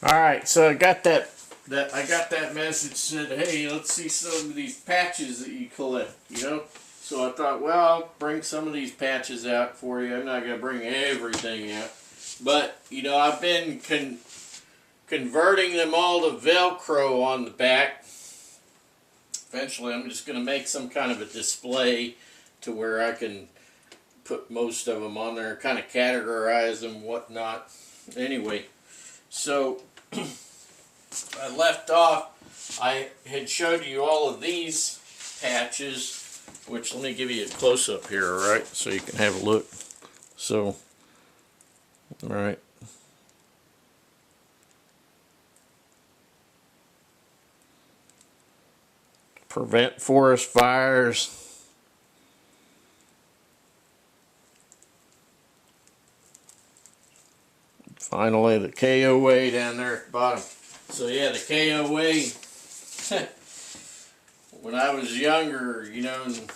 Alright, so I got that message said, hey, let's see some of these patches that you collect, you know? So I thought, well, I'll bring some of these patches out for you. I'm not going to bring everything out. But, you know, I've been converting them all to Velcro on the back. Eventually, I'm just going to make some kind of a display to where I can put most of them on there, kind of categorize them, whatnot. Anyway, so I left off, I had showed you all of these patches, which let me give you a close-up here, alright, so you can have a look. So, alright. Prevent forest fires. Finally, the KOA down there at the bottom. So yeah, the KOA, when I was younger, you know, and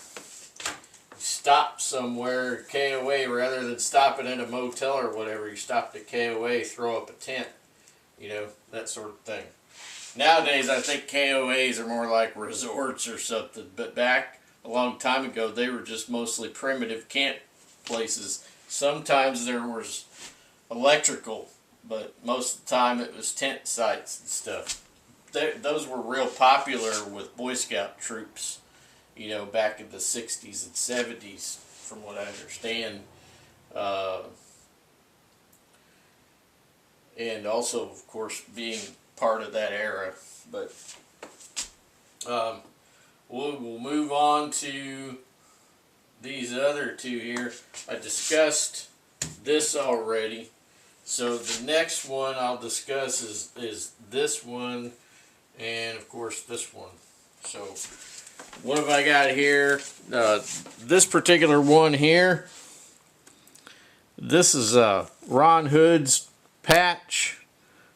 stopped somewhere, KOA, rather than stopping at a motel or whatever, you stopped at KOA, throw up a tent, you know, that sort of thing. Nowadays, I think KOAs are more like resorts or something, but back a long time ago, they were just mostly primitive camp places. Sometimes there was electrical, but most of the time it was tent sites and stuff. Those were real popular with Boy Scout troops, you know, back in the 60s and 70s, from what I understand. And also, of course, being part of that era. But we'll move on to these other two here. I discussed this already. So the next one I'll discuss is this one, and of course this one. So what have I got here? This particular one here, this is Ron Hood's patch,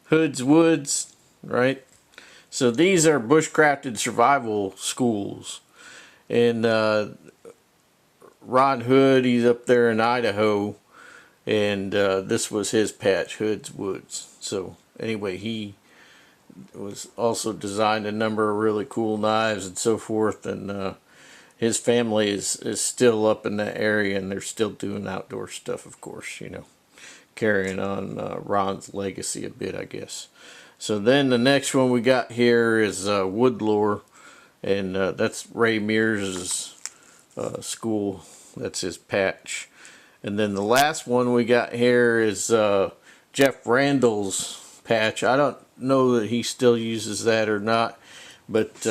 Hood's Woods, right? So these are bushcrafted survival schools, and Ron Hood, he's up there in Idaho. And this was his patch, Hood's Woods. So anyway, he was also designed a number of really cool knives and so forth. And his family is still up in that area, and they're still doing outdoor stuff, of course, you know, carrying on Ron's legacy a bit, I guess. So then the next one we got here is Woodlore, and that's Ray Mears' school. That's his patch. And then the last one we got here is Jeff Randall's patch. I don't know that he still uses that or not, but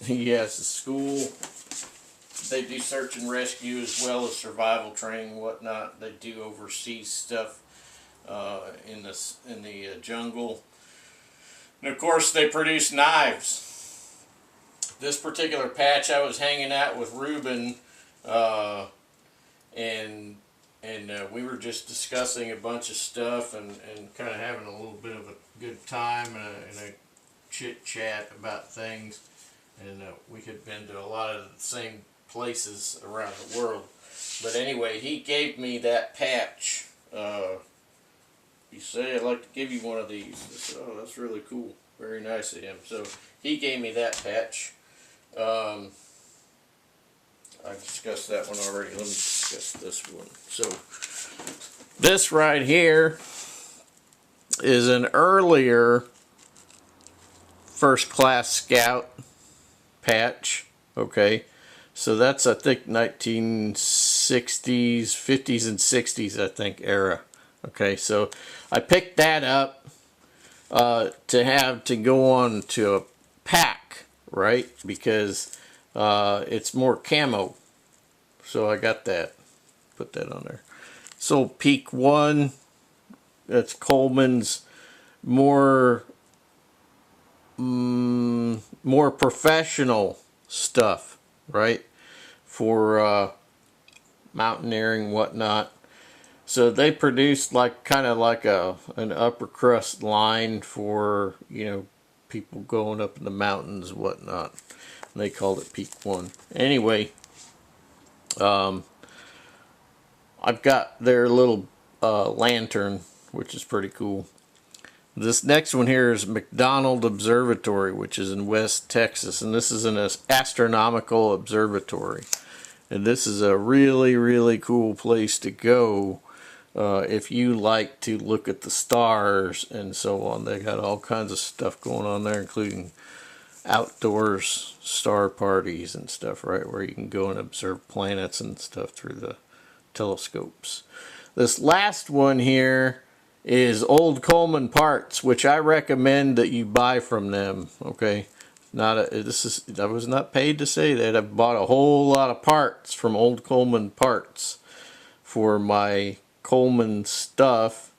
he has a school. They do search and rescue as well as survival training and whatnot. They do overseas stuff in the jungle. And of course they produce knives. This particular patch, I was hanging out with Ruben and we were just discussing a bunch of stuff and kind of having a little bit of a good time and a chit chat about things. And we had been to a lot of the same places around the world. But anyway, he gave me that patch. He said, I'd like to give you one of these. I said, oh, that's really cool. Very nice of him. So he gave me that patch. I discussed that one already. Let me discuss this one. So this right here is an earlier First Class Scout patch. Okay, so that's, I think, 1960s, 50s and 60s, I think, era. Okay, so I picked that up to have to go on to a pack, right? Because it's more camo. So I got that. Put that on there. So Peak 1, that's Coleman's more professional stuff, right? For mountaineering, whatnot. So they produced like kind of like an upper crust line for, you know, people going up in the mountains, whatnot. And they called it Peak 1. Anyway, I've got their little lantern, which is pretty cool. This next one here is McDonald Observatory, which is in West Texas, and this is an astronomical observatory. And this is a really, really cool place to go if you like to look at the stars and so on. They got all kinds of stuff going on there, including outdoors star parties and stuff, right, where you can go and observe planets and stuff through the telescopes. This last one here is Old Coleman Parts, which I recommend that you buy from them. Okay, I was not paid to say that. I've bought a whole lot of parts from Old Coleman Parts for my Coleman stuff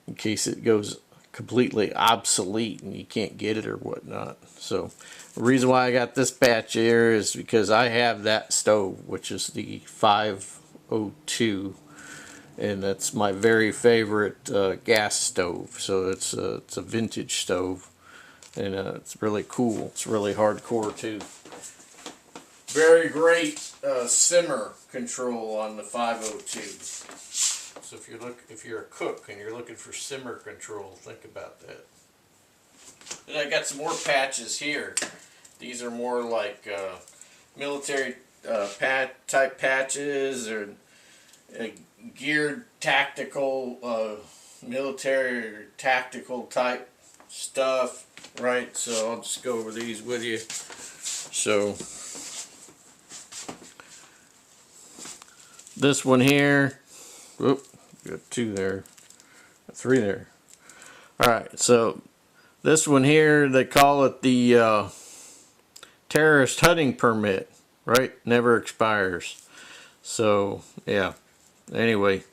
in case it goes completely obsolete and you can't get it or whatnot. So the reason why I got this patch here is because I have that stove, which is the 502, and that's my very favorite gas stove. So it's a vintage stove, and it's really cool. It's really hardcore too. Very great simmer control on the 502. So if you're a cook and you're looking for simmer control, think about that. And I got some more patches here. These are more like military type patches, or geared tactical, military or tactical type stuff, right? So I'll just go over these with you. So this one here, whoop, got two there, three there. Alright, so this one here, they call it the terrorist hunting permit, right? Never expires. So yeah, anyway.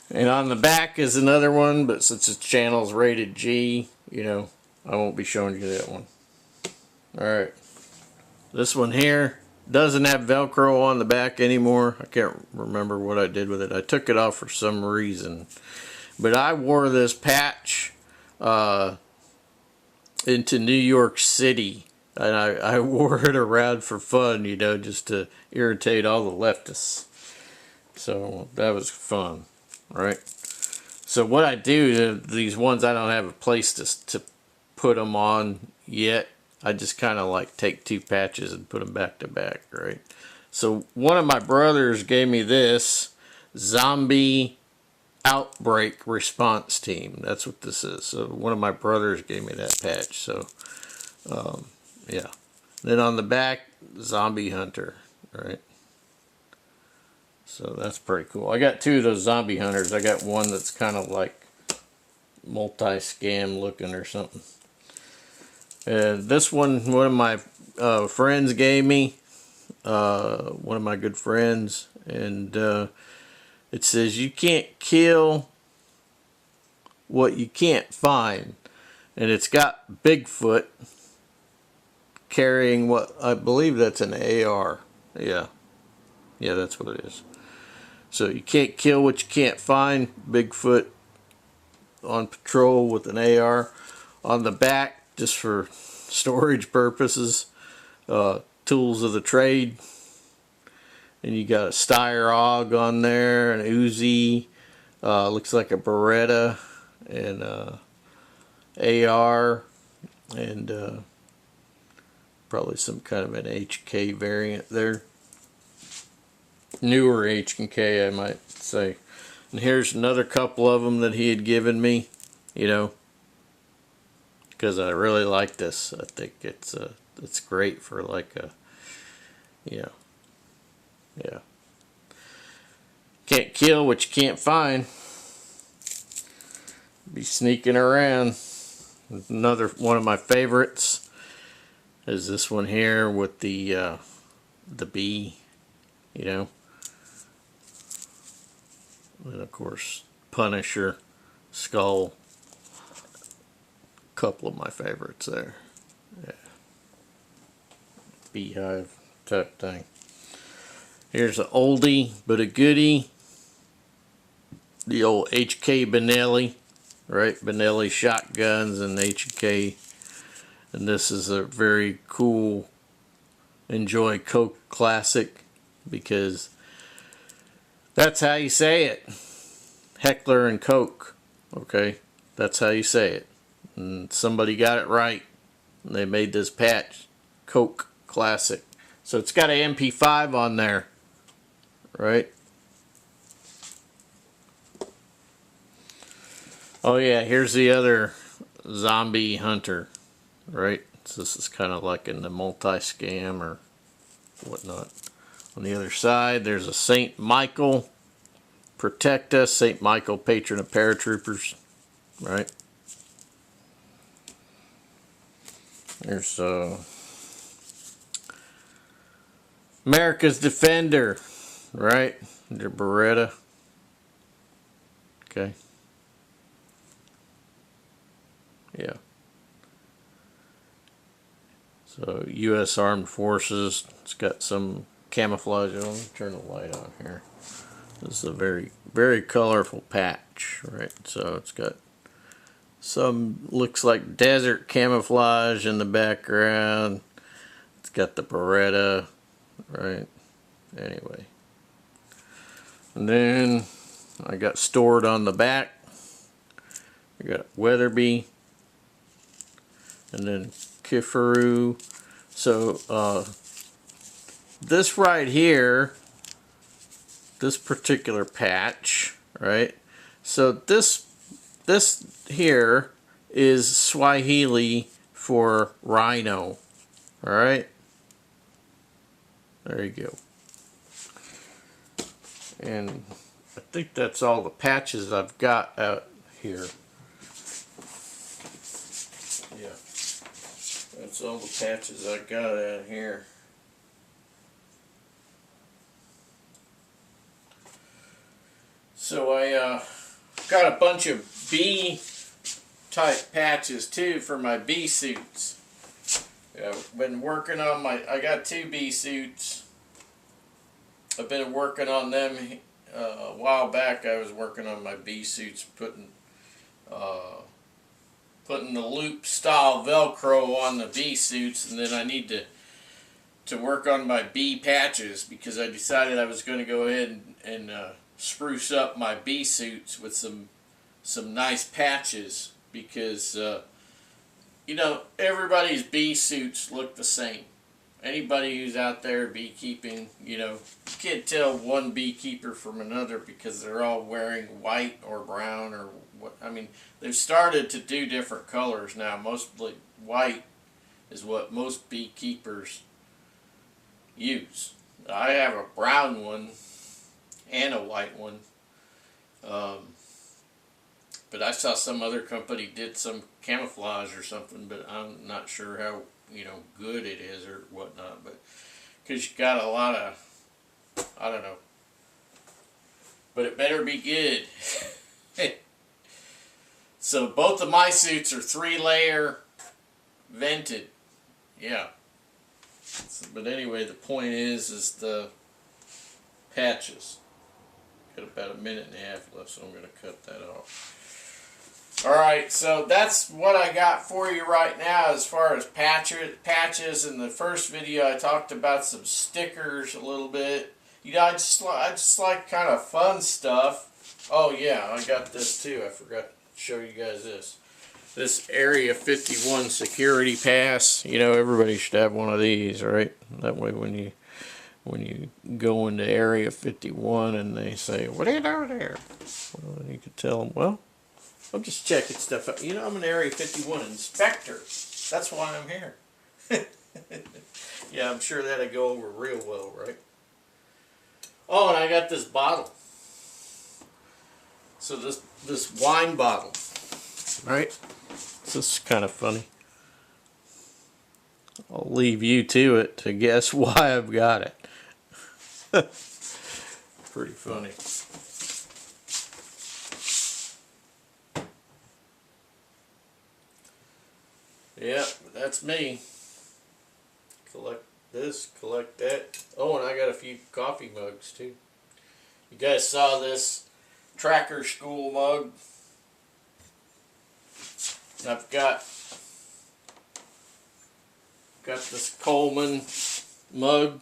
And on the back is another one, but since its channel's rated G, you know, I won't be showing you that one. Alright, this one here doesn't have Velcro on the back anymore. I can't remember what I did with it. I took it off for some reason. But I wore this patch into New York City. And I wore it around for fun, you know, just to irritate all the leftists. So that was fun, right? So what I do, these ones I don't have a place to put them on yet. I just kind of like take two patches and put them back to back, right? So one of my brothers gave me this Zombie Outbreak Response Team. That's what this is. So one of my brothers gave me that patch. So yeah. Then on the back, Zombie Hunter, right? So that's pretty cool. I got two of those Zombie Hunters. I got one that's kind of like multi-scam looking or something. This one of my friends gave me, one of my good friends, and it says you can't kill what you can't find, and it's got Bigfoot carrying what I believe that's an AR. Yeah, that's what it is. So you can't kill what you can't find. Bigfoot on patrol with an AR. On the back, just for storage purposes, tools of the trade, and you got a Steyr AUG on there, an Uzi, looks like a Beretta, and AR, and probably some kind of an HK variant there, newer HK I might say. And here's another couple of them that he had given me, you know, because I really like this. I think it's great for like a, you know, yeah. Can't kill what you can't find. Be sneaking around. Another one of my favorites is this one here with the bee, you know, and of course Punisher skull. Couple of my favorites there. Yeah. Beehive type thing. Here's an oldie but a goodie. The old HK Benelli, right? Benelli shotguns and HK. And this is a very cool Enjoy Coke classic, because that's how you say it. Heckler and Koch. Okay, that's how you say it. And somebody got it right. And they made this patch Koch Classic. So it's got an MP5 on there, right? Oh yeah, here's the other zombie hunter, right? So this is kind of like in the multi-scam or whatnot. On the other side, there's a St. Michael, protect us, St. Michael, patron of paratroopers, right? There's America's Defender, right? Their Beretta. Okay. Yeah. So U.S. Armed Forces. It's got some camouflage on. Let me turn the light on here. This is a very, very colorful patch, right? So it's got some, looks like desert camouflage in the background. It's got the Beretta, right? Anyway. And then I got stored on the back. I got Weatherby. And then Kifaru. So this right here, this particular patch, right? So this here is Swahili for rhino. All right. There you go. And I think that's all the patches I've got out here. Yeah. That's all the patches I got out here. So I got a bunch of B type patches too for my B suits. Yeah, been working on I got 2 B suits. I've been working on them a while back. I was working on my B suits, putting the loop style Velcro on the B suits, and then I need to work on my B patches because I decided I was going to go ahead and spruce up my B suits with some nice patches because you know, everybody's bee suits look the same. Anybody who's out there beekeeping, you know, you can't tell one beekeeper from another because they're all wearing white or brown or what. I mean, they've started to do different colors now. Mostly white is what most beekeepers use. I have a brown one and a white one. But I saw some other company did some camouflage or something, but I'm not sure how, you know, good it is or whatnot. But because you got a lot of, I don't know. But it better be good. So both of my suits are 3-layer vented. Yeah. So, but anyway, the point is the patches. Got about a minute and a half left, so I'm going to cut that off. Alright, so that's what I got for you right now as far as patches. In the first video I talked about some stickers a little bit. You know, I just like kind of fun stuff. Oh yeah, I got this too. I forgot to show you guys this. This Area 51 security pass. You know, everybody should have one of these, right? That way when you go into Area 51 and they say, "What are you doing here?" Well, you can tell them, well, I'm just checking stuff out. You know, I'm an Area 51 inspector. That's why I'm here. Yeah, I'm sure that'll go over real well, right? Oh, and I got this bottle. So this wine bottle, right? This is kind of funny. I'll leave you to it to guess why I've got it. Pretty funny. Yeah, that's me. Collect this, collect that. Oh, and I got a few coffee mugs too. You guys saw this Tracker School mug. I've got this Coleman mug.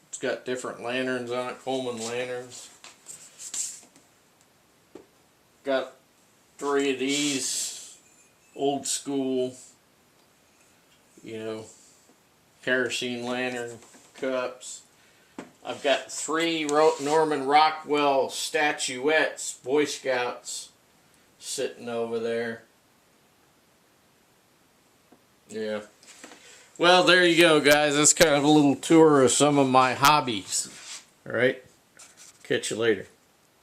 It's got different lanterns on it, Coleman lanterns. got 3 of these old school, you know, kerosene lantern cups. I've got 3 Norman Rockwell statuettes, Boy Scouts, sitting over there. Yeah. Well, there you go, guys. That's kind of a little tour of some of my hobbies. All right. Catch you later.